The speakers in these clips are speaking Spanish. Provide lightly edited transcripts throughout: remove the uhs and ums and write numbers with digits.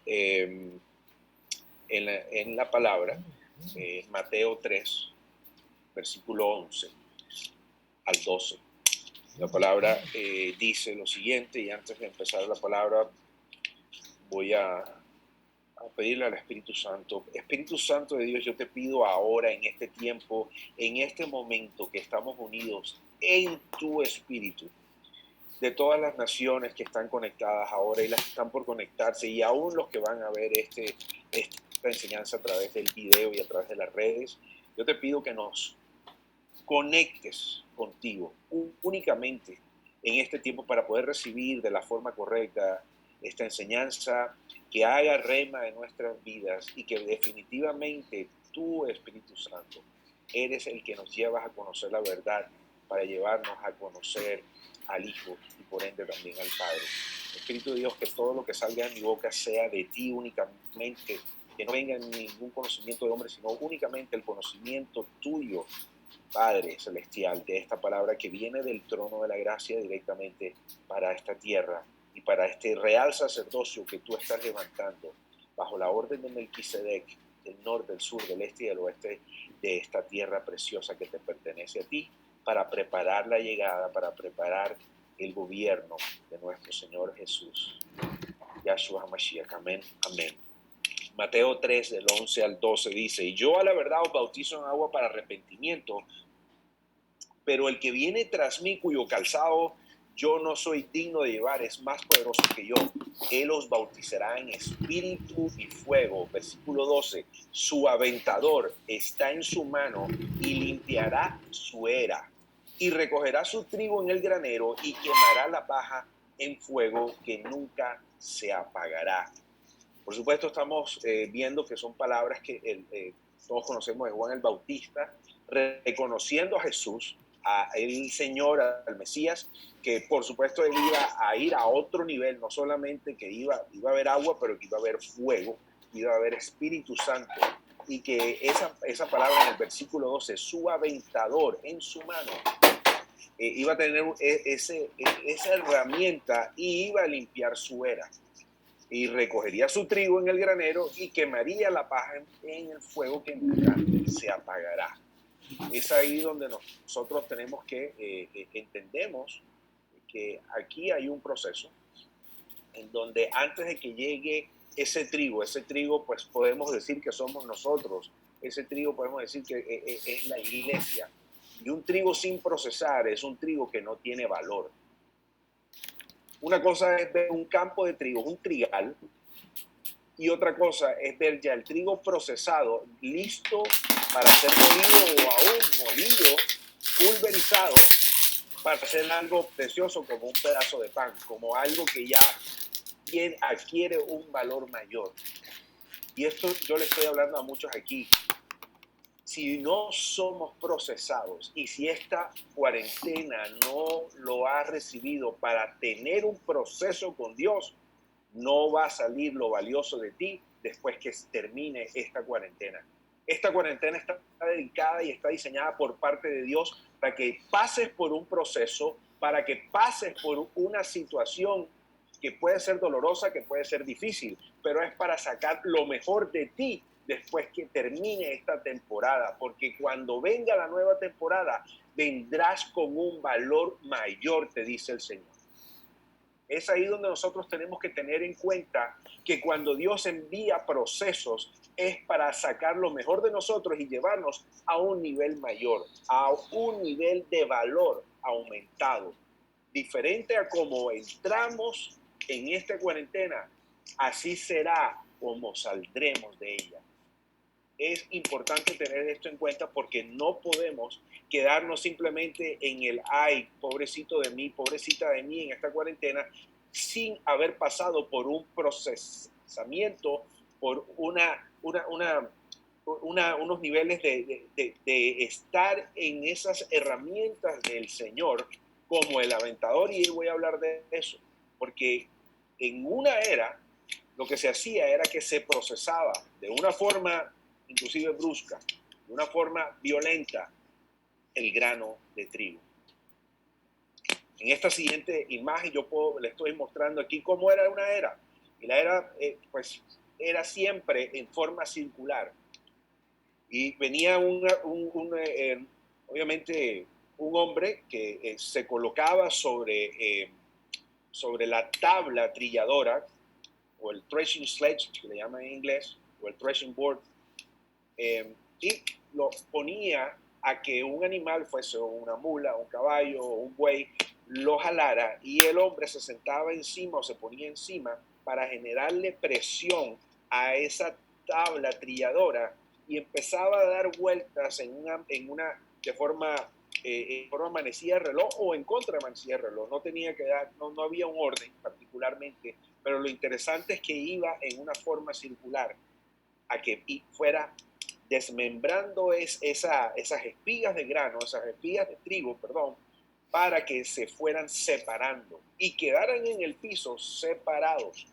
eh, en la palabra, Mateo 3, versículo 11 al 12. La palabra dice lo siguiente, y antes de empezar la palabra voy a pedirle al Espíritu Santo. Espíritu Santo de Dios, yo te pido ahora, en este tiempo, en este momento que estamos unidos en tu Espíritu, de todas las naciones que están conectadas ahora y las que están por conectarse, y aún los que van a ver esta enseñanza a través del video y a través de las redes, yo te pido que nos conectes contigo únicamente en este tiempo para poder recibir de la forma correcta esta enseñanza, que haga rema en nuestras vidas y que definitivamente tú, Espíritu Santo, eres el que nos llevas a conocer la verdad para llevarnos a conocer al Hijo y por ende también al Padre. Espíritu de Dios, que todo lo que salga de mi boca sea de ti únicamente, que no venga ningún conocimiento de hombre, sino únicamente el conocimiento tuyo, Padre Celestial, de esta palabra que viene del trono de la gracia directamente para esta tierra y para este real sacerdocio que tú estás levantando bajo la orden de Melquisedec, del norte, del sur, del este y del oeste de esta tierra preciosa que te pertenece a ti, para preparar la llegada, para preparar el gobierno de nuestro Señor Jesús, Yahshua HaMashiach. Amén, amén. Mateo 3, del 11 al 12 dice: y yo a la verdad os bautizo en agua para arrepentimiento, pero el que viene tras mí, cuyo calzado yo no soy digno de llevar, es más poderoso que yo. Él os bautizará en espíritu y fuego. Versículo 12. Su aventador está en su mano y limpiará su era. Y recogerá su trigo en el granero y quemará la paja en fuego que nunca se apagará. Por supuesto, estamos viendo que son palabras que todos conocemos de Juan el Bautista, reconociendo a Jesús, el Señor, al Mesías, que por supuesto él iba a ir a otro nivel, no solamente que iba a haber agua, pero que iba a haber fuego, iba a haber Espíritu Santo, y que esa palabra en el versículo 12, su aventador en su mano, iba a tener esa herramienta y iba a limpiar su era. Y recogería su trigo en el granero y quemaría la paja en el fuego que nunca se apagará. Es ahí donde nosotros tenemos que entendemos que aquí hay un proceso en donde antes de que llegue ese trigo pues podemos decir que somos nosotros, ese trigo podemos decir que es la iglesia. Y un trigo sin procesar es un trigo que no tiene valor. Una cosa es ver un campo de trigo, un trigal, y otra cosa es ver ya el trigo procesado, listo para ser molido o aún molido, pulverizado, para hacer algo precioso como un pedazo de pan, como algo que ya adquiere un valor mayor. Y esto yo le estoy hablando a muchos aquí. Si no somos procesados y si esta cuarentena no lo has recibido para tener un proceso con Dios, no va a salir lo valioso de ti después que termine esta cuarentena. Esta cuarentena está dedicada y está diseñada por parte de Dios para que pases por un proceso, para que pases por una situación que puede ser dolorosa, que puede ser difícil, pero es para sacar lo mejor de ti después que termine esta temporada, porque cuando venga la nueva temporada, vendrás con un valor mayor, te dice el Señor. Es ahí donde nosotros tenemos que tener en cuenta que cuando Dios envía procesos es para sacar lo mejor de nosotros y llevarnos a un nivel mayor, a un nivel de valor aumentado. Diferente a como entramos en esta cuarentena, así será como saldremos de ella. Es importante tener esto en cuenta porque no podemos quedarnos simplemente en el ay, pobrecito de mí, pobrecita de mí en esta cuarentena, sin haber pasado por un procesamiento, por unos niveles de estar en esas herramientas del Señor como el aventador, y voy a hablar de eso, porque en una era lo que se hacía era que se procesaba de una forma inclusive brusca, de una forma violenta, el grano de trigo. En esta siguiente imagen le estoy mostrando aquí cómo era una era. Y la era, pues, era siempre en forma circular. Y venía obviamente, un hombre que se colocaba sobre la tabla trilladora, o el threshing sledge, que le llaman en inglés, o el threshing board, y lo ponía a que un animal, fuese una mula, un caballo o un buey, lo jalara, y el hombre se sentaba encima o se ponía encima para generarle presión a esa tabla trilladora y empezaba a dar vueltas de forma manecilla de reloj o en contra de manecilla de reloj. No tenía que dar, no había un orden particularmente, pero lo interesante es que iba en una forma circular a que fuera desmembrando esas espigas de grano, esas espigas de trigo, perdón, para que se fueran separando y quedaran en el piso separados.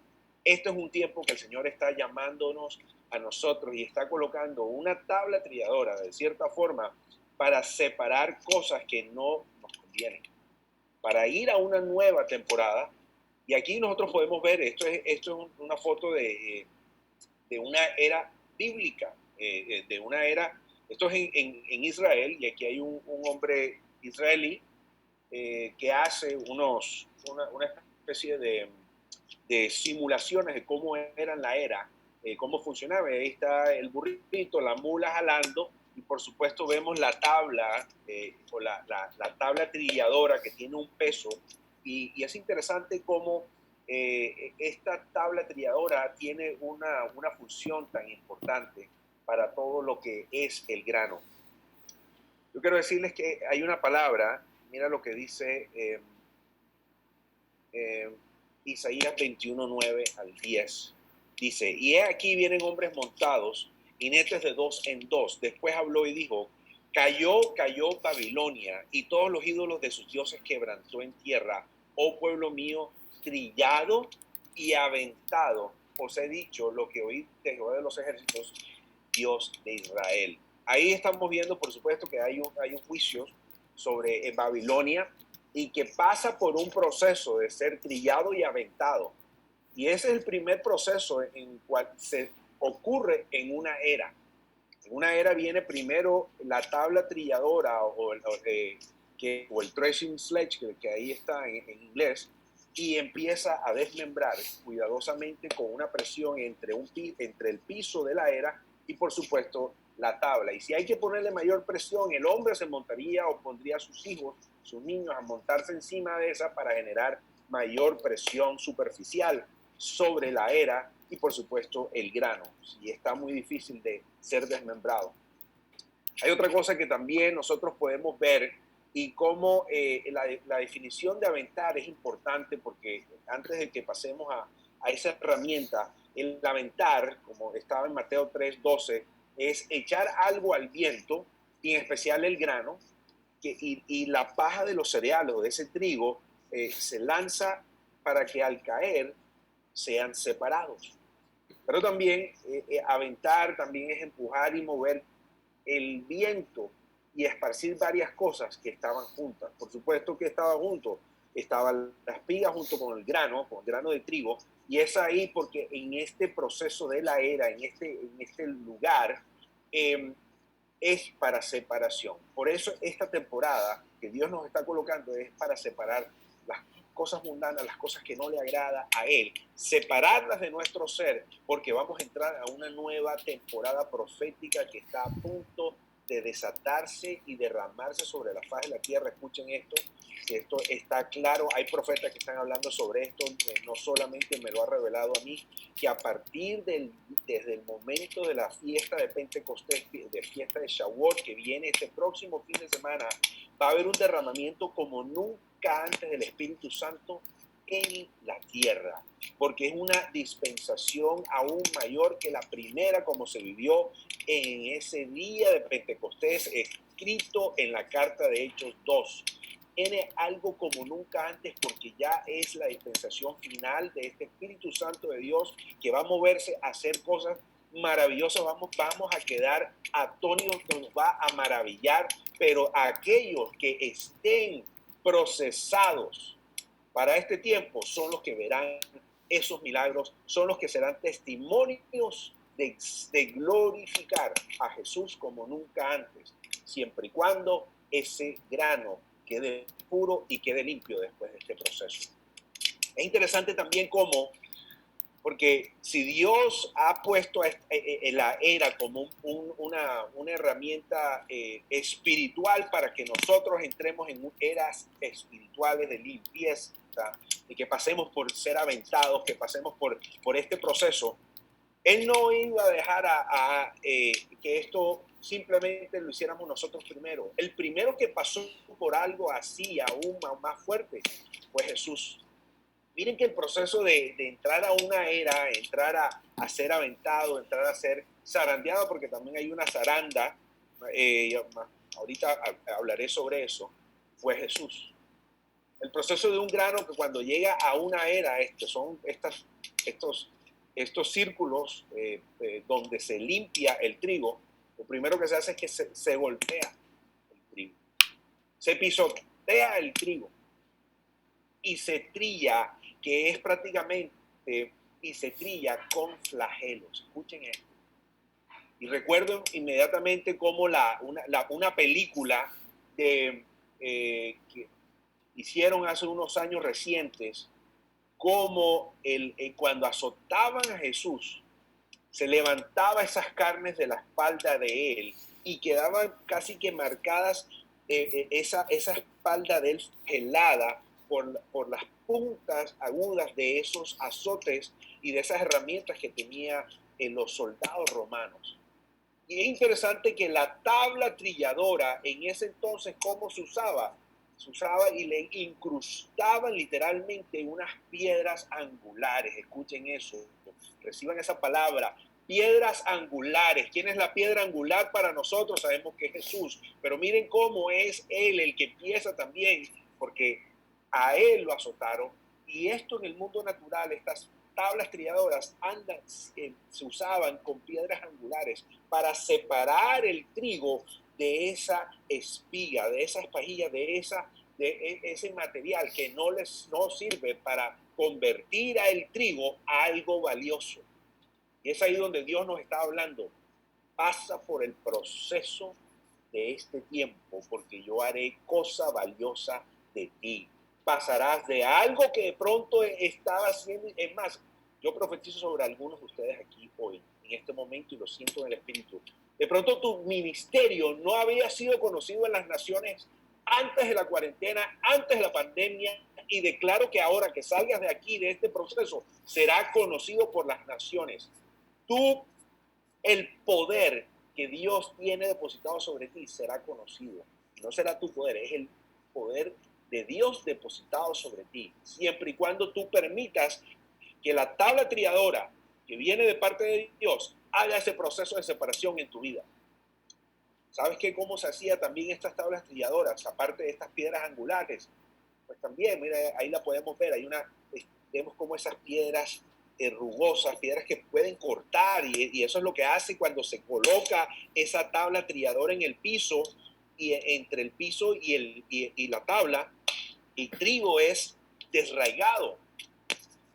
Este es un tiempo que el Señor está llamándonos a nosotros y está colocando una tabla trilladora, de cierta forma, para separar cosas que no nos convienen, para ir a una nueva temporada. Y aquí nosotros podemos ver, esto es una foto de una era bíblica, de una era, esto es en Israel, y aquí hay un hombre israelí que hace una especie de simulaciones de cómo era la era, cómo funcionaba. Ahí está el burrito, la mula jalando, y por supuesto vemos la tabla, o la tabla trilladora que tiene un peso, y es interesante cómo esta tabla trilladora tiene una función tan importante para todo lo que es el grano. Yo quiero decirles que hay una palabra, mira lo que dice Isaías 21:9 al 10. Dice, y he aquí vienen hombres montados, jinetes de 2 en 2. Después habló y dijo, cayó Babilonia, y todos los ídolos de sus dioses quebrantó en tierra. Oh pueblo mío, trillado y aventado, os he dicho lo que oí de Jehová de los ejércitos, Dios de Israel. Ahí estamos viendo, por supuesto, que hay un juicio sobre Babilonia, y que pasa por un proceso de ser trillado y aventado. Y ese es el primer proceso en el cual se ocurre en una era. En una era viene primero la tabla trilladora o el threshing sledge, que ahí está en inglés, y empieza a desmembrar cuidadosamente con una presión entre el piso de la era y, por supuesto, la tabla. Y si hay que ponerle mayor presión, el hombre se montaría o pondría a sus hijos, sus niños, a montarse encima de esa para generar mayor presión superficial sobre la era y, por supuesto, el grano, y está muy difícil de ser desmembrado. Hay otra cosa que también nosotros podemos ver, y cómo la definición de aventar es importante, porque antes de que pasemos a esa herramienta, el aventar, como estaba en Mateo 3:12, es echar algo al viento, y en especial el grano, y la paja de los cereales o de ese trigo se lanza para que al caer sean separados. Pero también aventar también es empujar y mover el viento y esparcir varias cosas que estaban juntas. Por supuesto que estaban juntos, estaban las espigas junto con el grano de trigo, y es ahí porque en este proceso de la era, en este lugar, es para separación. Por eso esta temporada que Dios nos está colocando es para separar las cosas mundanas, las cosas que no le agrada a Él, separarlas de nuestro ser, porque vamos a entrar a una nueva temporada profética que está a punto de desatarse y derramarse sobre la faz de la tierra. Escuchen esto, que esto está claro. Hay profetas que están hablando sobre esto, no solamente me lo ha revelado a mí, que a partir desde el momento de la fiesta de Pentecostés, de fiesta de Shavuot, que viene este próximo fin de semana, va a haber un derramamiento como nunca antes del Espíritu Santo en la tierra, porque es una dispensación aún mayor que la primera, como se vivió en ese día de Pentecostés, escrito en la carta de Hechos 2. Tiene algo como nunca antes, porque ya es la dispensación final de este Espíritu Santo de Dios, que va a moverse a hacer cosas maravillosas. Vamos a quedar atónitos, nos va a maravillar, pero aquellos que estén procesados para este tiempo son los que verán esos milagros son los que serán testimonios de glorificar a Jesús como nunca antes, siempre y cuando ese grano quede puro y quede limpio después de este proceso. Es interesante también cómo, porque si Dios ha puesto la era como una herramienta espiritual para que nosotros entremos en eras espirituales de limpieza, y que pasemos por ser aventados, que pasemos por este proceso, Él no iba a dejar que esto simplemente lo hiciéramos nosotros primero. El primero que pasó por algo así, aún más fuerte, fue Jesús. Miren que el proceso de entrar a una era, entrar a ser aventado, entrar a ser zarandeado, porque también hay una zaranda, ahorita hablaré sobre eso, fue Jesús. El proceso de un grano que cuando llega a una era, son estos círculos donde se limpia el trigo, lo primero que se hace es que se golpea el trigo, se pisotea el trigo y se trilla, que es prácticamente, y se trilla con flagelos. Escuchen esto. Y recuerdo inmediatamente cómo una película que hicieron hace unos años recientes, cómo cuando azotaban a Jesús, se levantaba esas carnes de la espalda de él y quedaban casi que marcadas esa espalda de él helada por las puntas agudas de esos azotes y de esas herramientas que tenía los soldados romanos. Y es interesante que la tabla trilladora en ese entonces, ¿cómo se usaba? Se usaba y le incrustaban literalmente unas piedras angulares. Escuchen eso, reciban esa palabra, piedras angulares. ¿Quién es la piedra angular para nosotros? Sabemos que es Jesús, pero miren cómo es Él el que empieza también, porque a Él lo azotaron. Y esto en el mundo natural, estas tablas trilladoras se usaban con piedras angulares para separar el trigo de esa espiga, de esa espajilla, de ese material que no sirve para convertir al trigo a algo valioso. Y es ahí donde Dios nos está hablando. Pasa por el proceso de este tiempo, porque yo haré cosa valiosa de ti. Pasarás de algo que de pronto estaba haciendo. Es más, yo profetizo sobre algunos de ustedes aquí hoy, en este momento, y lo siento en el espíritu. De pronto tu ministerio no había sido conocido en las naciones antes de la cuarentena, antes de la pandemia, y declaro que ahora que salgas de aquí, de este proceso, será conocido por las naciones. El poder que Dios tiene depositado sobre ti será conocido. No será tu poder, es el poder de Dios depositado sobre ti, siempre y cuando tú permitas que la tabla trilladora que viene de parte de Dios haga ese proceso de separación en tu vida. ¿Sabes qué? ¿Cómo se hacía también estas tablas trilladoras, aparte de estas piedras angulares? Pues también, mira, ahí la podemos ver, vemos como esas piedras rugosas, piedras que pueden cortar, y eso es lo que hace cuando se coloca esa tabla trilladora en el piso, y entre el piso y la tabla, el trigo es desraigado.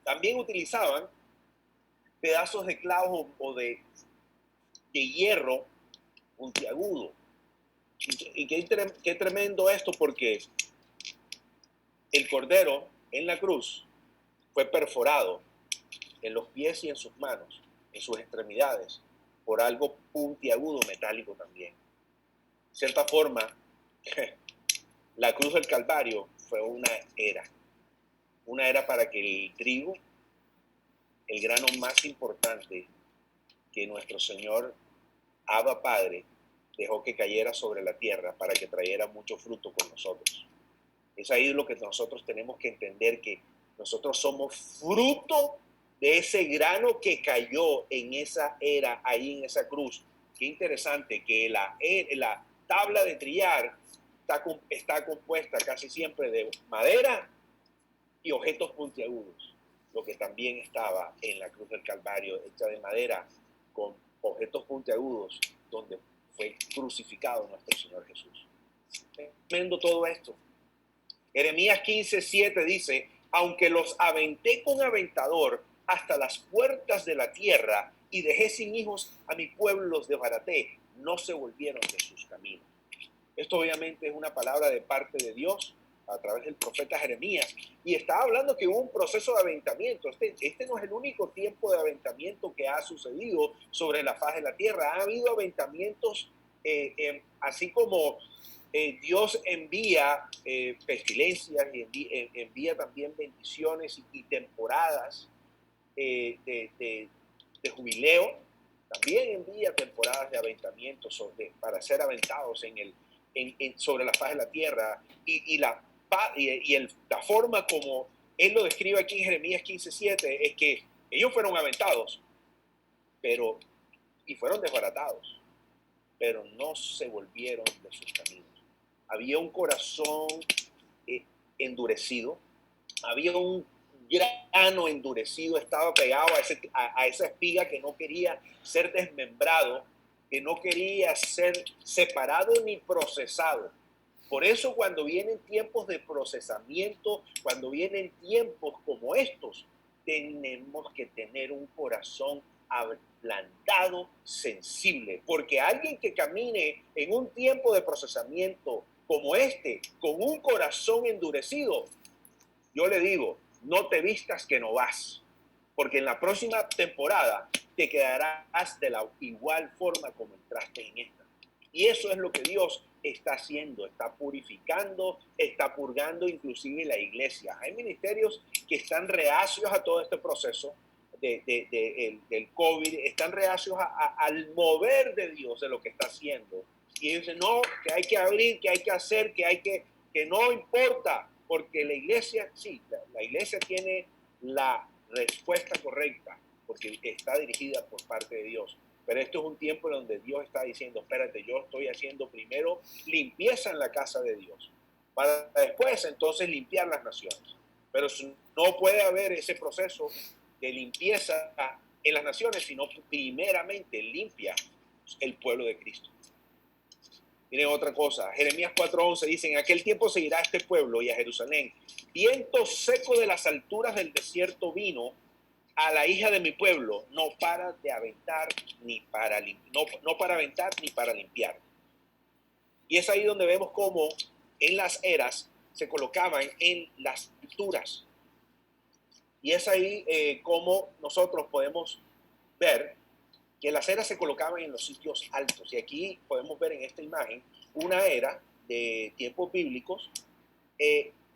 También utilizaban pedazos de clavos o de hierro puntiagudo. Y qué tremendo esto, porque el cordero en la cruz fue perforado en los pies y en sus manos, en sus extremidades, por algo puntiagudo metálico también. De cierta forma, la cruz del Calvario fue una era para que el trigo, el grano más importante que nuestro Señor Abba Padre dejó que cayera sobre la tierra para que trayera mucho fruto con nosotros. Es ahí lo que nosotros tenemos que entender, que nosotros somos fruto de ese grano que cayó en esa era, ahí en esa cruz. Qué interesante que la tabla de trillar está compuesta casi siempre de madera y objetos puntiagudos, lo que también estaba en la cruz del Calvario, hecha de madera con objetos puntiagudos, donde fue crucificado nuestro Señor Jesús. Tremendo todo esto. Jeremías 15:7 dice: Aunque los aventé con aventador hasta las puertas de la tierra y dejé sin hijos a mi pueblo, los desbaraté, no se volvieron de sus caminos. Esto obviamente es una palabra de parte de Dios a través del profeta Jeremías, y está hablando que hubo un proceso de aventamiento. Este no es el único tiempo de aventamiento que ha sucedido sobre la faz de la tierra. Ha habido aventamientos, así como Dios envía pestilencias y envía también bendiciones y temporadas de jubileo. También envía temporadas de aventamiento para ser aventados sobre la faz de la tierra, y la forma como él lo describe aquí en Jeremías 15:7 es que ellos fueron aventados y fueron desbaratados, pero no se volvieron de sus caminos. Había un corazón endurecido, había un grano endurecido, estaba pegado a esa espiga que no quería ser desmembrado, que no quería ser separado ni procesado. Por eso cuando vienen tiempos de procesamiento, cuando vienen tiempos como estos, tenemos que tener un corazón ablandado, sensible, porque alguien que camine en un tiempo de procesamiento como este, con un corazón endurecido, yo le digo, no te vistas que no vas, porque en la próxima temporada te quedarás de la igual forma como entraste en esta. Y eso es lo que Dios está haciendo, está purificando, está purgando inclusive la iglesia. Hay ministerios que están reacios a todo este proceso del COVID, están reacios al mover de Dios, de lo que está haciendo. Y ellos dicen, no, que hay que abrir, que hay que hacer, que no importa, porque la iglesia, sí, la iglesia tiene la respuesta correcta, porque está dirigida por parte de Dios. Pero esto es un tiempo en donde Dios está diciendo, espérate, yo estoy haciendo primero limpieza en la casa de Dios, para después entonces limpiar las naciones. Pero no puede haber ese proceso de limpieza en las naciones, sino primeramente limpia el pueblo de Cristo. Miren otra cosa, Jeremías 4:11 dice, en aquel tiempo seguirá a este pueblo y a Jerusalén viento seco de las alturas del desierto vino a la hija de mi pueblo, no para de aventar ni para no para aventar ni para limpiar. Y es ahí donde vemos cómo en las eras se colocaban en las alturas. Y es ahí cómo nosotros podemos ver que las eras se colocaban en los sitios altos. Y aquí podemos ver en esta imagen una era de tiempos bíblicos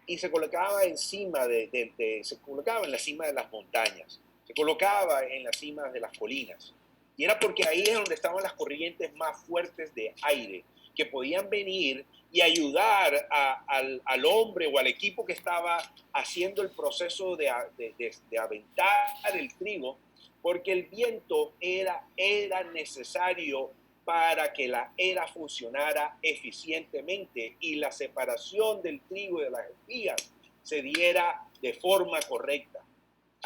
y se colocaba encima se colocaba en la cima de las montañas, se colocaba en la cima de las colinas. Y era porque ahí es donde estaban las corrientes más fuertes de aire, que podían venir y ayudar al hombre o al equipo que estaba haciendo el proceso de aventar el trigo, porque el viento era necesario para que la era funcionara eficientemente y la separación del trigo y de las espigas se diera de forma correcta.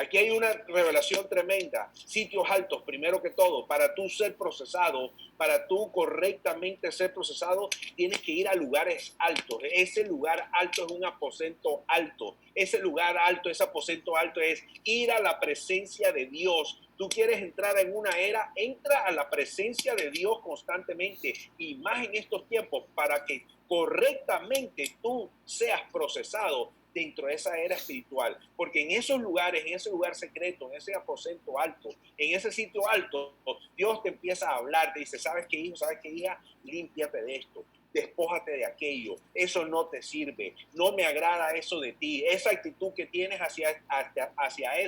Aquí hay una revelación tremenda. Sitios altos, primero que todo, para tú ser procesado, para tú correctamente ser procesado, tienes que ir a lugares altos. Ese lugar alto es un aposento alto. Ese lugar alto, ese aposento alto es ir a la presencia de Dios. Tú quieres entrar en una era, entra a la presencia de Dios constantemente, y más en estos tiempos, para que correctamente tú seas procesado dentro de esa era espiritual, porque en esos lugares, en ese lugar secreto, en ese aposento alto, en ese sitio alto, Dios te empieza a hablar, te dice, ¿sabes qué, hijo? ¿Sabes qué, hija? Límpiate de esto, despójate de aquello, eso no te sirve, no me agrada eso de ti, esa actitud que tienes hacia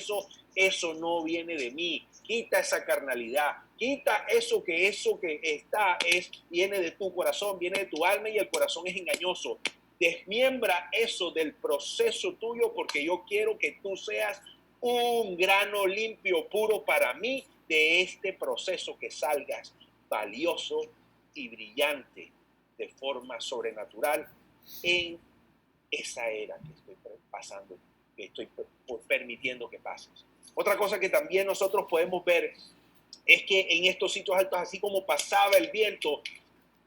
eso no viene de mí, quita esa carnalidad, quita eso que viene de tu corazón, viene de tu alma, y el corazón es engañoso. Desmiembra eso del proceso tuyo, porque yo quiero que tú seas un grano limpio, puro para mí, de este proceso, que salgas valioso y brillante de forma sobrenatural en esa era que estoy pasando, que estoy permitiendo que pases. Otra cosa que también nosotros podemos ver es que en estos sitios altos, así como pasaba el viento,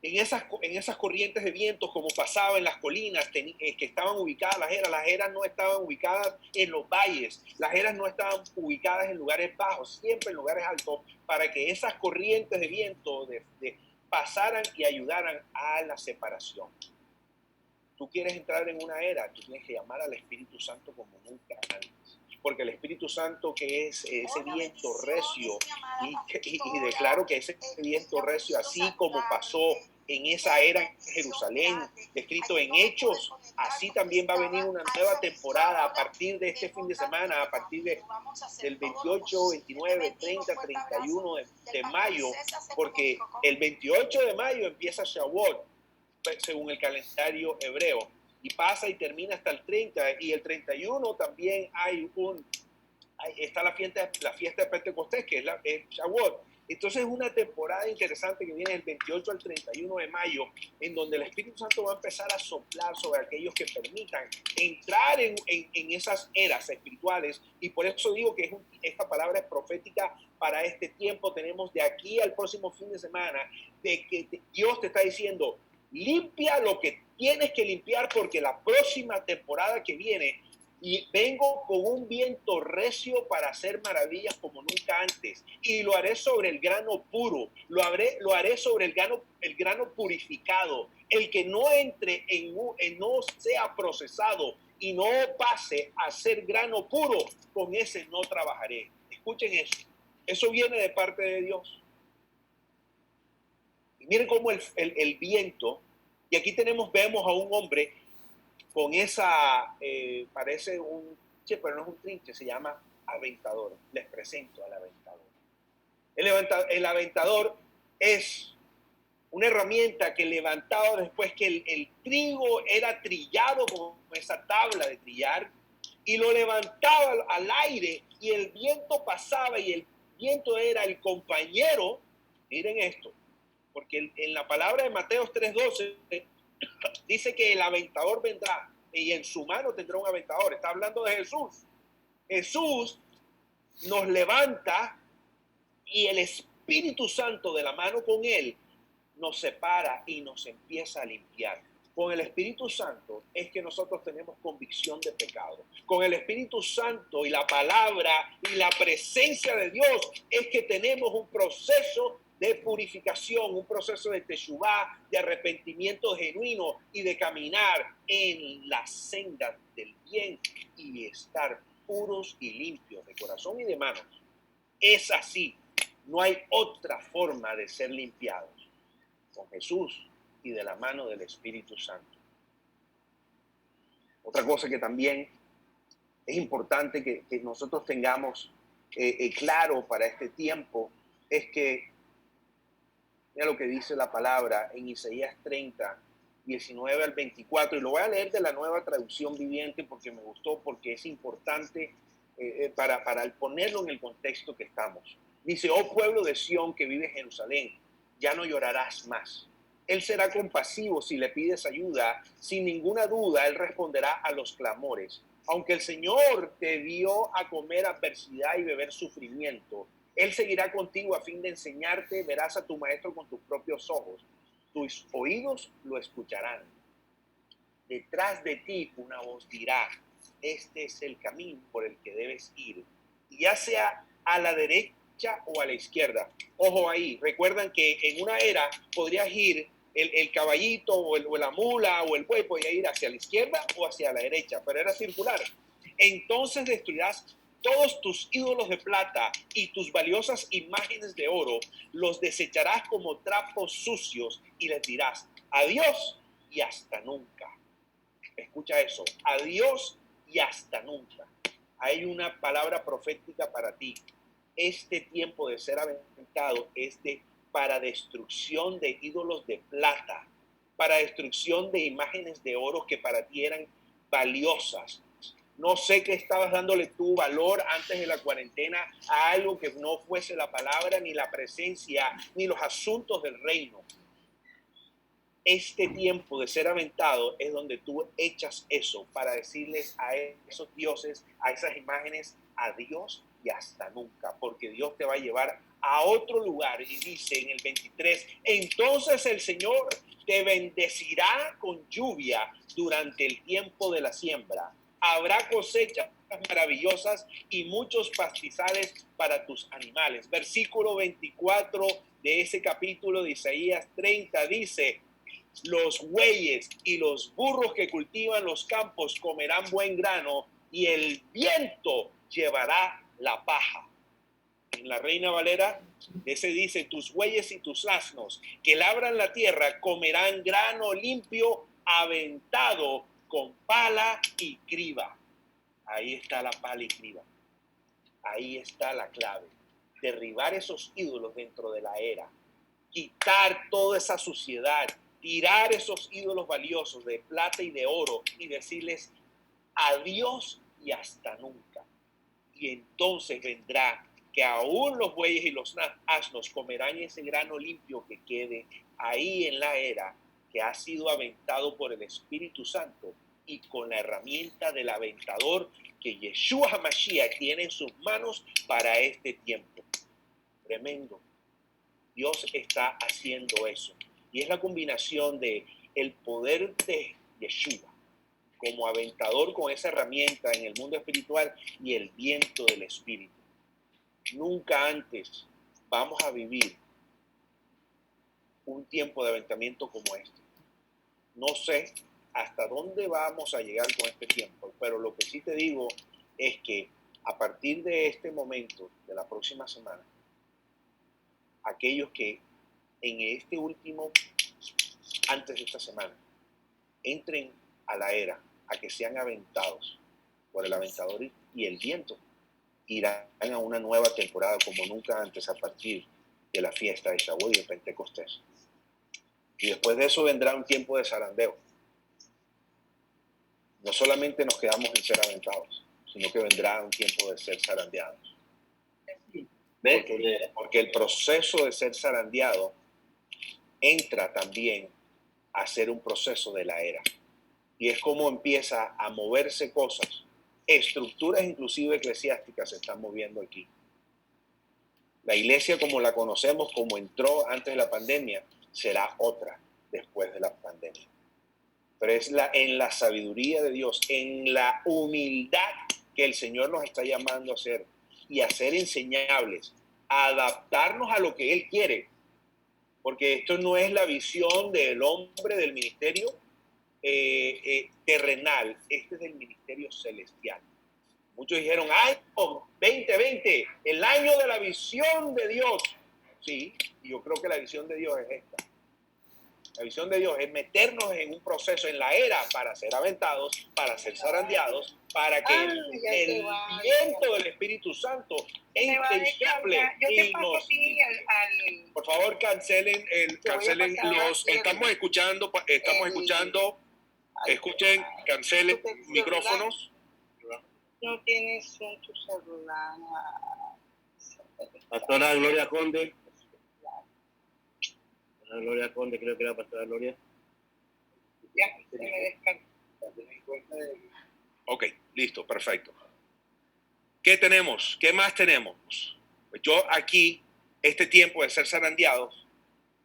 en esas corrientes de vientos, como pasaba en las colinas que estaban ubicadas las eras no estaban ubicadas en los valles, las eras no estaban ubicadas en lugares bajos, siempre en lugares altos, para que esas corrientes de viento pasaran y ayudaran a la separación. Tú quieres entrar en una era, tú tienes que llamar al Espíritu Santo como nunca antes, porque el Espíritu Santo, que es ese viento recio, y declaro que ese viento recio, así como pasó en esa era en Jerusalén, descrito en Hechos, así también va a venir una nueva temporada a partir de este fin de semana, a partir del 28, 29, 30, 31 de mayo, porque el 28 de mayo empieza Shavuot, según el calendario hebreo, y pasa y termina hasta el 30, y el 31 también está la fiesta de Pentecostés, que es Shavuot. Entonces es una temporada interesante que viene del 28 al 31 de mayo, en donde el Espíritu Santo va a empezar a soplar sobre aquellos que permitan entrar en esas eras espirituales, y por eso digo que esta palabra es profética para este tiempo. Tenemos de aquí al próximo fin de semana, de que Dios te está diciendo, limpia lo que tienes que limpiar, porque la próxima temporada que viene, y vengo con un viento recio para hacer maravillas como nunca antes, y lo haré sobre el grano puro, lo haré sobre el grano purificado, el que no entre no sea procesado y no pase a ser grano puro, con ese no trabajaré. Escuchen eso viene de parte de Dios. Y miren cómo el viento, y aquí vemos a un hombre con parece pero no es un trinche, se llama aventador. Les presento al aventador. El aventador es una herramienta que levantaba después que el trigo era trillado con esa tabla de trillar, y lo levantaba al aire, y el viento pasaba, y el viento era el compañero. Miren esto, porque en la palabra de Mateo 3:12 dice que el aventador vendrá y en su mano tendrá un aventador. Está hablando de Jesús. Jesús nos levanta, y el Espíritu Santo, de la mano con él, nos separa y nos empieza a limpiar. Con el Espíritu Santo es que nosotros tenemos convicción de pecado. Con el Espíritu Santo y la palabra y la presencia de Dios es que tenemos un proceso de purificación, un proceso de teshuvá, de arrepentimiento genuino y de caminar en la senda del bien y estar puros y limpios de corazón y de manos. Es así. No hay otra forma de ser limpiados. Con Jesús y de la mano del Espíritu Santo. Otra cosa que también es importante que nosotros tengamos claro para este tiempo es que, mira lo que dice la palabra en Isaías 30, 19 al 24, y lo voy a leer de la Nueva Traducción Viviente porque me gustó, porque es importante para ponerlo en el contexto que estamos. Dice: oh pueblo de Sión que vive en Jerusalén, ya no llorarás más. Él será compasivo si le pides ayuda. Sin ninguna duda, Él responderá a los clamores. Aunque el Señor te dio a comer adversidad y beber sufrimiento, Él seguirá contigo a fin de enseñarte. Verás a tu maestro con tus propios ojos. Tus oídos lo escucharán. Detrás de ti una voz dirá: este es el camino por el que debes ir. Y ya sea a la derecha o a la izquierda. Ojo ahí, recuerdan que en una era podrías ir, el caballito o la mula o el buey podía ir hacia la izquierda o hacia la derecha, pero era circular. Entonces destruirás todos tus ídolos de plata y tus valiosas imágenes de oro, los desecharás como trapos sucios y les dirás: adiós y hasta nunca. Escucha eso: adiós y hasta nunca. Hay una palabra profética para ti. Este tiempo de ser aventado es para destrucción de ídolos de plata, para destrucción de imágenes de oro que para ti eran valiosas. No sé qué estabas dándole tu valor antes de la cuarentena a algo que no fuese la palabra, ni la presencia, ni los asuntos del reino. Este tiempo de ser aventado es donde tú echas eso para decirles a esos dioses, a esas imágenes, adiós y hasta nunca, porque Dios te va a llevar a otro lugar. Y dice en el 23, entonces el Señor te bendecirá con lluvia durante el tiempo de la siembra. Habrá cosechas maravillosas y muchos pastizales para tus animales. Versículo 24 de ese capítulo de Isaías 30 dice, los bueyes y los burros que cultivan los campos comerán buen grano y el viento llevará la paja. En la Reina Valera, ese dice, tus bueyes y tus asnos que labran la tierra comerán grano limpio, aventado con pala y criba. Ahí está la pala y criba. Ahí está la clave. Derribar esos ídolos dentro de la era. Quitar toda esa suciedad. Tirar esos ídolos valiosos de plata y de oro y decirles adiós y hasta nunca. Y entonces vendrá que aún los bueyes y los asnos comerán ese grano limpio que quede ahí en la era que ha sido aventado por el Espíritu Santo y con la herramienta del aventador que Yeshua HaMashiach tiene en sus manos para este tiempo. Tremendo. Dios está haciendo eso. Y es la combinación de el poder de Yeshua como aventador con esa herramienta en el mundo espiritual y el viento del Espíritu. Nunca antes vamos a vivir un tiempo de aventamiento como este. No sé hasta dónde vamos a llegar con este tiempo, pero lo que sí te digo es que a partir de este momento, de la próxima semana, aquellos que en este último, antes de esta semana, entren a la era, a que sean aventados por el aventador y el viento, irán a una nueva temporada como nunca antes a partir de la fiesta de Shavuot y de Pentecostés. Y después de eso vendrá un tiempo de zarandeo. No solamente nos quedamos en ser aventados, sino que vendrá un tiempo de ser zarandeados. Porque el proceso de ser zarandeado entra también a ser un proceso de la era. Y es como empieza a moverse cosas. Estructuras inclusive eclesiásticas se están moviendo aquí. La iglesia como la conocemos, como entró antes de la pandemia, será otra después de la pandemia. Pero es en la sabiduría de Dios, en la humildad que el Señor nos está llamando a hacer y a ser enseñables, a adaptarnos a lo que Él quiere. Porque esto no es la visión del hombre del ministerio terrenal, este es del ministerio celestial. Muchos dijeron, año 2020, el año de la visión de Dios. Sí, y yo creo que la visión de Dios es esta. La visión de Dios es meternos en un proceso en la era para ser aventados, para ser zarandeados, para que el viento del Espíritu Santo entre y hable y nos... Por favor, cancelen los... Estamos escuchando, escuchen, cancelen micrófonos. No tienes un tu celular. Pastora Gloria Conde. Gloria Conde, creo que era Pastora Gloria. Ya, se me descargó. Ok, listo, perfecto. ¿Qué tenemos? ¿Qué más tenemos? Pues yo aquí, este tiempo de ser zarandeados,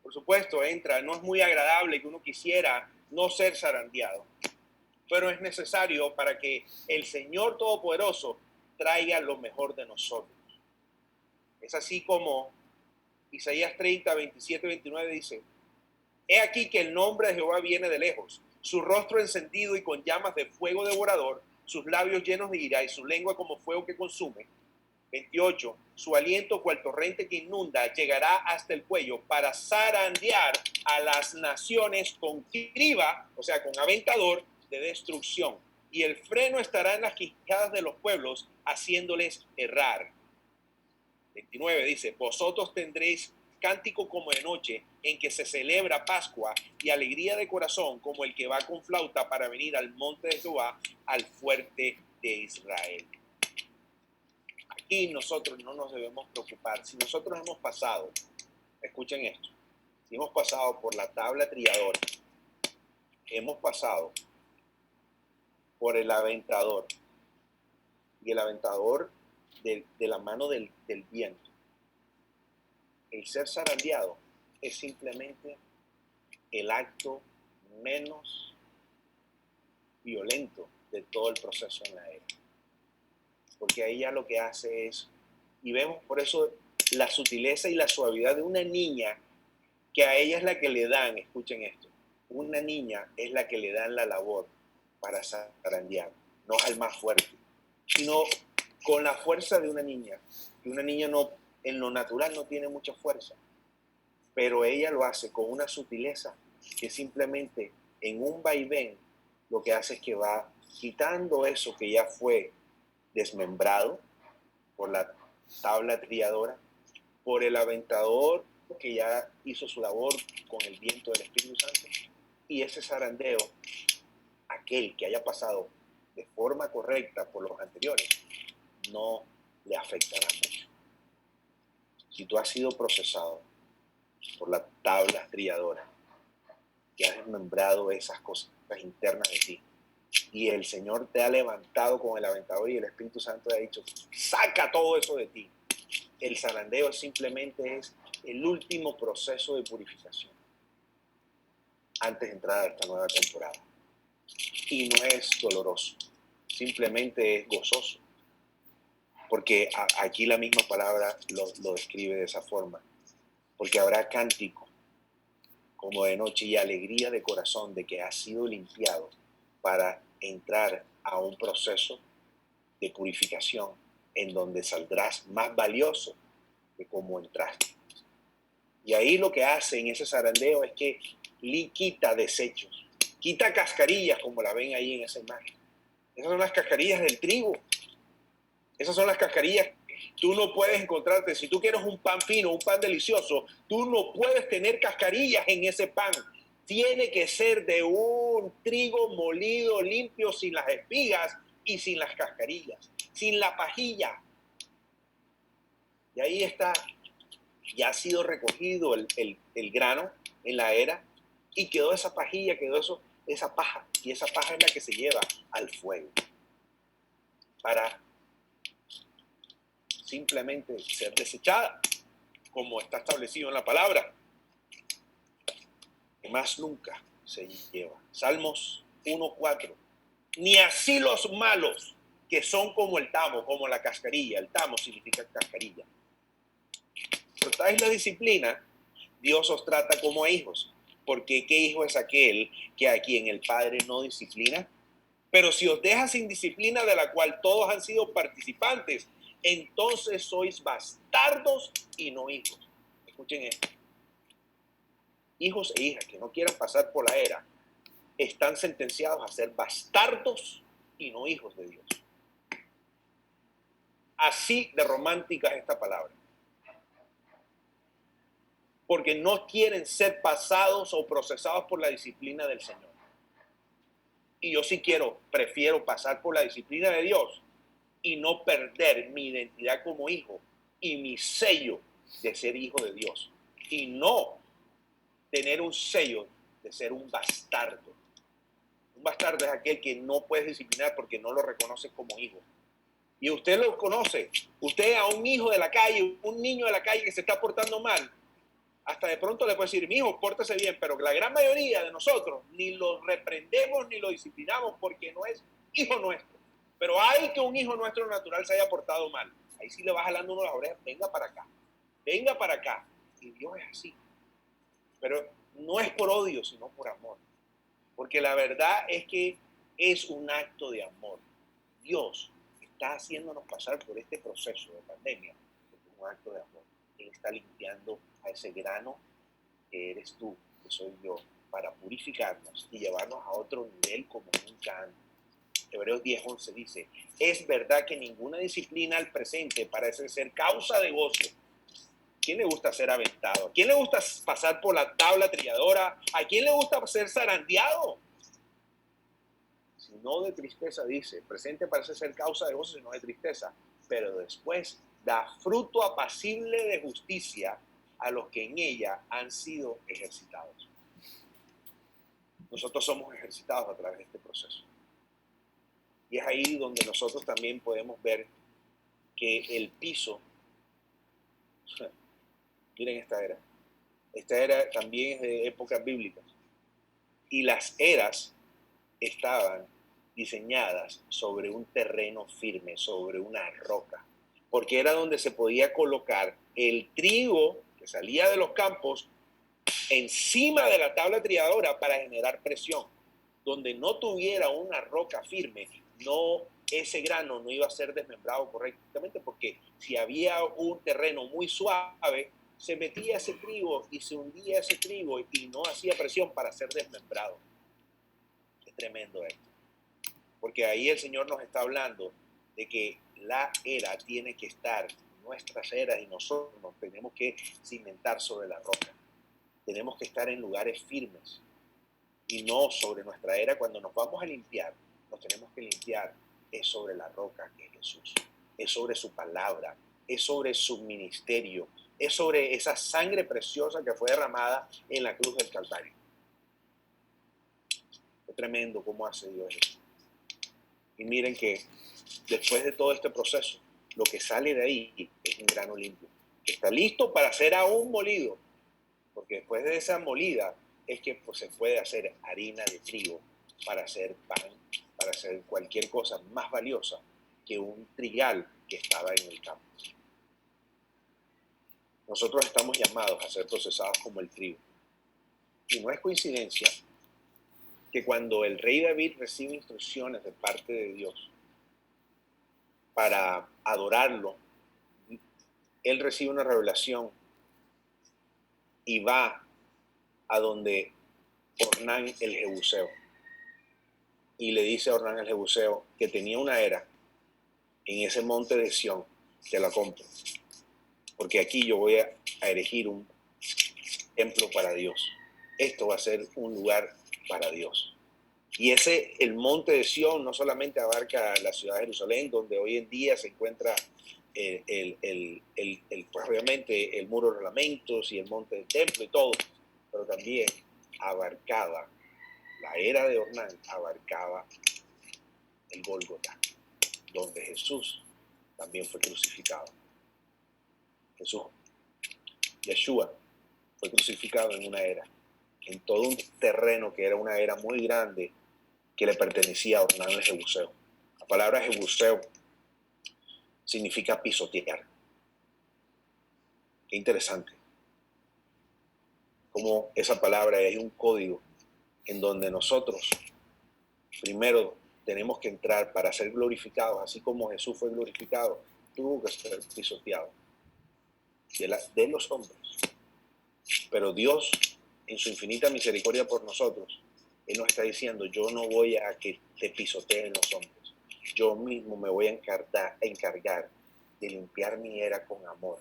por supuesto, entra, no es muy agradable que uno quisiera no ser zarandeado, pero es necesario para que el Señor Todopoderoso traiga lo mejor de nosotros. Es así como Isaías 30, 27, 29 dice, he aquí que el nombre de Jehová viene de lejos, su rostro encendido y con llamas de fuego devorador, sus labios llenos de ira y su lengua como fuego que consume. 28, su aliento cual torrente que inunda llegará hasta el cuello para zarandear a las naciones con criba, o sea, con aventador de destrucción. Y el freno estará en las quijadas de los pueblos, haciéndoles errar. 29 dice, vosotros tendréis cántico como de noche, en que se celebra Pascua, y alegría de corazón como el que va con flauta para venir al monte de Jehová, al fuerte de Israel. Aquí nosotros no nos debemos preocupar. Si nosotros hemos pasado, escuchen esto, si hemos pasado por la tabla trilladora, hemos pasado por el aventador, y el aventador de la mano del viento. El ser zarandeado es simplemente el acto menos violento de todo el proceso en la era. Porque a ella lo que hace es, y vemos por eso la sutileza y la suavidad de una niña, que a ella es la que le dan, escuchen esto, una niña es la que le dan la labor para zarandear, no al más fuerte, sino con la fuerza de una niña, que una niña no, en lo natural no tiene mucha fuerza, pero ella lo hace con una sutileza que simplemente en un vaivén lo que hace es que va quitando eso que ya fue desmembrado por la tabla trilladora, por el aventador que ya hizo su labor con el viento del Espíritu Santo, y ese zarandeo, aquel que haya pasado de forma correcta por los anteriores, no le afectará mucho. Si tú has sido procesado por la tabla trilladora, que has desmembrado esas cosas internas de ti, y el Señor te ha levantado con el aventador y el Espíritu Santo te ha dicho, saca todo eso de ti. El zarandeo simplemente es el último proceso de purificación antes de entrar a esta nueva temporada. Y no es doloroso, simplemente es gozoso. Porque aquí la misma palabra lo describe de esa forma. Porque habrá cántico como de noche y alegría de corazón de que has sido limpiado para entrar a un proceso de purificación en donde saldrás más valioso de cómo entraste. Y ahí lo que hace en ese zarandeo es que quita desechos, quita cascarillas como la ven ahí en esa imagen. Esas son las cascarillas del trigo. Esas son las cascarillas. Tú no puedes encontrarte, si tú quieres un pan fino, un pan delicioso, tú no puedes tener cascarillas en ese pan. Tiene que ser de un trigo molido, limpio, sin las espigas y sin las cascarillas, sin la pajilla. Y ahí está, ya ha sido recogido el grano en la era y quedó esa pajilla, quedó esa paja. Y esa paja es la que se lleva al fuego para simplemente ser desechada, como está establecido en la palabra, que más nunca se lleva. Salmos 1:4. Ni así los malos, que son como el tamo, como la cascarilla. El tamo significa cascarilla. Tratáis la disciplina, Dios os trata como a hijos. Porque ¿qué hijo es aquel que a quien el Padre no disciplina? Pero si os deja sin disciplina, de la cual todos han sido participantes, entonces sois bastardos y no hijos. Escuchen esto. Hijos e hijas que no quieran pasar por la era están sentenciados a ser bastardos y no hijos de Dios. Así de romántica es esta palabra. Porque no quieren ser pasados o procesados por la disciplina del Señor. Y yo sí prefiero pasar por la disciplina de Dios y no perder mi identidad como hijo y mi sello de ser hijo de Dios. Y no tener un sello de ser un bastardo. Un bastardo es aquel que no puedes disciplinar porque no lo reconoces como hijo. Y usted lo conoce. Usted a un hijo de la calle, un niño de la calle que se está portando mal, hasta de pronto le puede decir, mi hijo, pórtese bien, pero la gran mayoría de nosotros ni lo reprendemos ni lo disciplinamos porque no es hijo nuestro. Pero hay que un hijo nuestro natural se haya portado mal. Ahí sí le va jalando uno las orejas, venga para acá, venga para acá. Y Dios es así. Pero no es por odio, sino por amor. Porque la verdad es que es un acto de amor. Dios está haciéndonos pasar por este proceso de pandemia. Es un acto de amor. Él está limpiando a ese grano que eres tú, que soy yo, para purificarnos y llevarnos a otro nivel como nunca antes. Hebreos 10:11 dice, es verdad que ninguna disciplina al presente parece ser causa de gozo. ¿A quién le gusta ser aventado? ¿A quién le gusta pasar por la tabla trilladora? ¿A quién le gusta ser zarandeado? Sino de tristeza, dice, presente parece ser causa de gozo, sino de tristeza, pero después da fruto apacible de justicia a los que en ella han sido ejercitados. Nosotros somos ejercitados a través de este proceso. Y es ahí donde nosotros también podemos ver que el piso, miren esta era también es de épocas bíblicas, y las eras estaban diseñadas sobre un terreno firme, sobre una roca, porque era donde se podía colocar el trigo que salía de los campos encima de la tabla trilladora para generar presión. Donde no tuviera una roca firme, ese grano no iba a ser desmembrado correctamente, porque si había un terreno muy suave, se metía ese trigo y se hundía ese trigo y no hacía presión para ser desmembrado. Es tremendo esto, porque ahí el Señor nos está hablando de que la era tiene que estar, nuestras eras y nosotros nos tenemos que cimentar sobre la roca. Tenemos que estar en lugares firmes y no sobre nuestra era. Cuando nos vamos a limpiar, nos tenemos que limpiar es sobre la roca que es Jesús, es sobre su palabra, es sobre su ministerio, es sobre esa sangre preciosa que fue derramada en la cruz del Calvario. Es tremendo cómo hace Dios eso. Y miren que después de todo este proceso, lo que sale de ahí es un grano limpio, que está listo para ser aún molido, porque después de esa molida es que pues, se puede hacer harina de trigo para hacer pan, para hacer cualquier cosa más valiosa que un trigal que estaba en el campo. Nosotros estamos llamados a ser procesados como el trigo. Y no es coincidencia que cuando el rey David recibe instrucciones de parte de Dios para adorarlo, él recibe una revelación y va a donde Ornán el Jebuseo. Y le dice a Ornán el Jebuseo que tenía una era en ese monte de Sión, te la compro. Porque aquí yo voy a erigir un templo para Dios. Esto va a ser un lugar para Dios. Y el monte de Sión no solamente abarca la ciudad de Jerusalén, donde hoy en día se encuentra pues obviamente el muro de los lamentos y el monte del templo y todo, pero también abarcaba, la era de Ornán abarcaba el Gólgota, donde Jesús también fue crucificado. Yeshua fue crucificado en una era, en todo un terreno que era una era muy grande que le pertenecía a Ornán el Jebuseo. La palabra Jebuseo significa pisotear. Qué interesante. Como esa palabra es un código en donde nosotros primero tenemos que entrar para ser glorificados, así como Jesús fue glorificado, tuvo que ser pisoteado de los hombres. Pero Dios, en su infinita misericordia por nosotros, Él nos está diciendo, yo no voy a que te pisoteen los hombres. Yo mismo me voy a encargar de limpiar mi era con amor,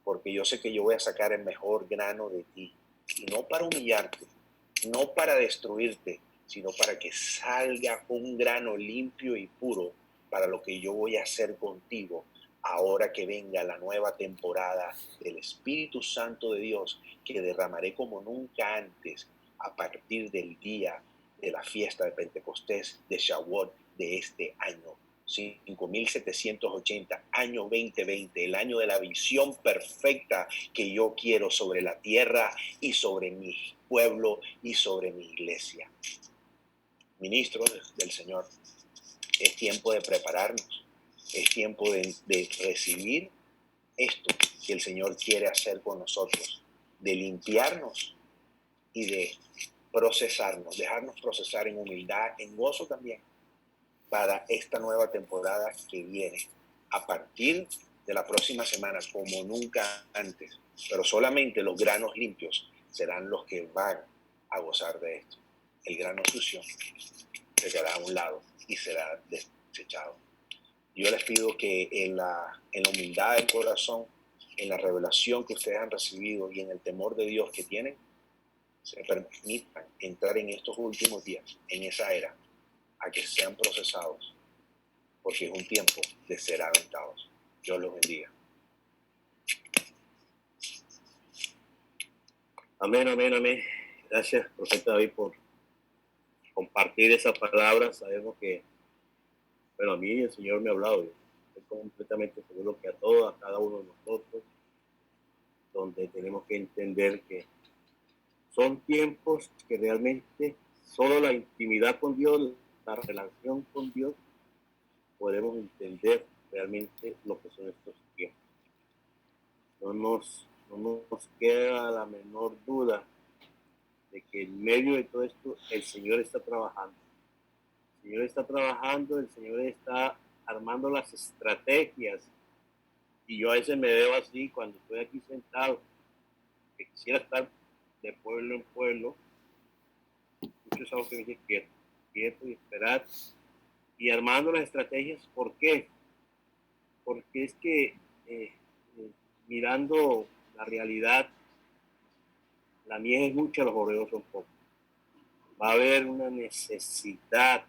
porque yo sé que yo voy a sacar el mejor grano de ti, y no para humillarte, no para destruirte, sino para que salga un grano limpio y puro para lo que yo voy a hacer contigo ahora que venga la nueva temporada del Espíritu Santo de Dios, que derramaré como nunca antes a partir del día de la fiesta de Pentecostés de Shavuot de este año. 5780, año 2020, el año de la visión perfecta que yo quiero sobre la tierra y sobre mi pueblo y sobre mi iglesia. Ministros del Señor, es tiempo de prepararnos, es tiempo de recibir esto que el Señor quiere hacer con nosotros, de limpiarnos y de procesarnos, dejarnos procesar en humildad, en gozo también, para esta nueva temporada que viene a partir de la próxima semana como nunca antes. Pero solamente los granos limpios serán los que van a gozar de esto. El grano sucio se quedará a un lado y será desechado. Yo les pido que en la humildad del corazón, en la revelación que ustedes han recibido y en el temor de Dios que tienen, se permitan entrar en estos últimos días, en esa era, a que sean procesados, porque es un tiempo de ser aventados. Dios los bendiga. Amén, amén, amén. Gracias, profeta David, por compartir esa palabra. Sabemos que, bueno, a mí el Señor me ha hablado. Estoy completamente seguro que a todos, a cada uno de nosotros, donde tenemos que entender que son tiempos que realmente solo la intimidad con Dios, la relación con Dios, podemos entender realmente lo que son estos tiempos. No nos queda la menor duda de que en medio de todo esto el Señor está trabajando. El Señor está trabajando, el Señor está armando las estrategias. Y yo a veces me veo así cuando estoy aquí sentado, que quisiera estar de pueblo en pueblo. Muchos algo que me dicen quieto y esperar y armando las estrategias. ¿Por qué? Porque es que mirando la realidad, la mies es mucha, los obreros son pocos. Va a haber una necesidad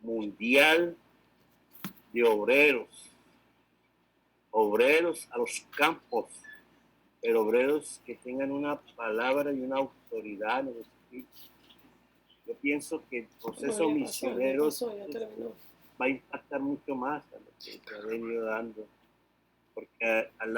mundial de obreros a los campos, pero obreros que tengan una palabra y una autoridad en el espíritu. Yo pienso que el proceso misionero va a impactar mucho más a lo que se ha venido dando, porque al lado